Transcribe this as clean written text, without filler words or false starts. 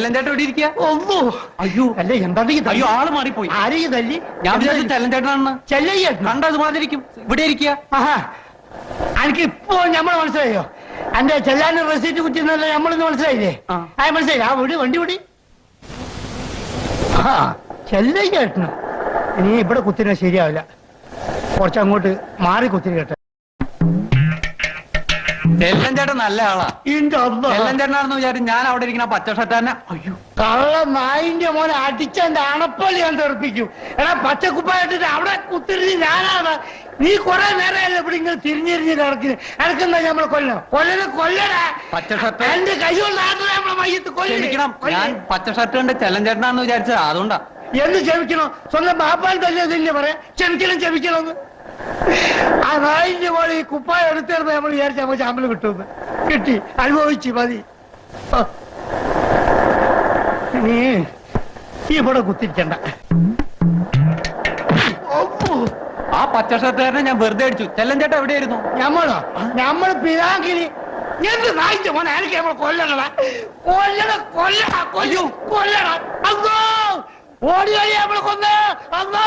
ചെല്ലഞ്ചേട്ടൻ ഇവിടെ ഇരിക്കുക. ഒന്നു അയ്യോ അല്ലേ എന്താ അയ്യോ ആള് മാറിപ്പോയി. ആരെയും തല്ലി? ഞാൻ വിചാരിച്ചു ചെല്ലഞ്ചേട്ടനാണെന്ന്. ചെല്ലയ്യ കണ്ടത് മാതിരിക്കും ഇവിടെ ഇരിക്കുക. ആഹാ എനിക്ക് ഇപ്പോ ഞമ്മള് മനസ്സിലായോ? എന്റെ ചെല്ലാനും റെസീറ്റ് കുറ്റിന്നല്ല നമ്മളിന്ന് മനസ്സിലായില്ലേ? മനസ്സിലായില്ല. ആ വിടി വണ്ടി വിടി. ആ ചെല്ലയ്യ കേട്ടണം. ഇനി ഇവിടെ കുത്തിനെ ശരിയാവില്ല. കുറച്ചങ്ങോട്ട് മാറി കുത്തിരി കേട്ടെ. ചെല്ലഞ്ചേട്ടൻ നല്ല ആളാ. ചെല്ലഞ്ചേട്ടനാണെന്ന് വിചാരിച്ചു ഞാൻ അവിടെ ഇരിക്കുന്ന പച്ച ഷർട്ടാനെ. അയ്യോ കള്ള നായിന്റെ മോനെ അടിച്ചെന്റെ അണപ്പള്ളി ഞാൻ തെറിപ്പിക്കും. എടാ പച്ചക്കുപ്പായിട്ടിട്ട് അവിടെ കുത്തിരിഞ്ഞ് ഞാനാണ്. നീ കുറെ നേരമല്ലേ ഇവിടെ ഇങ്ങനെ തിരിഞ്ഞിരിഞ്ഞ് കിടക്കുന്നു. എനക്കെന്താ നമ്മളെ കൊല്ലടാ. പച്ച ഷർട്ട് എന്റെ കൈ കൊണ്ടാണ് നമ്മളെ മയ്യത്ത് കൊല്ലിക്കണം. ഞാൻ പച്ച ഷർട്ട് കണ്ട് ചെല്ലഞ്ചേട്ടനാണെന്ന് വിചാരിച്ചത് അതുകൊണ്ടാ. എന്ന് ക്ഷമിക്കണോ? സ്വന്തം ബാപ്പാൻ തന്നെ പറയാം ക്ഷമിക്കണമെന്ന്. ആ നായിന്റെ പോലെ ഈ കുപ്പായ എടുത്തിരുന്ന നമ്മൾ വിചാരിച്ച നമ്മൾ ശമ്പളം കിട്ടുമെന്ന്. കിട്ടി, അനുഭവിച്ചു മതി. നീ ഇവിടെ കുത്തിരിക്കണ്ട. ആ പച്ച ഷർട്ടുകാരനെ ഞാൻ വെറുതെ അടിച്ചു. ചെല്ലഞ്ചേട്ടൻ എവിടെയായിരുന്നു? നമ്മള് പിതാങ്കിനി എന്ത് നായിന്റെ മോനെ എനിക്ക് നമ്മൾ കൊല്ലണടാ. കൊല്ലടാ. അല്ലോ ഓടി നമ്മളെ കൊന്ന. അല്ലോ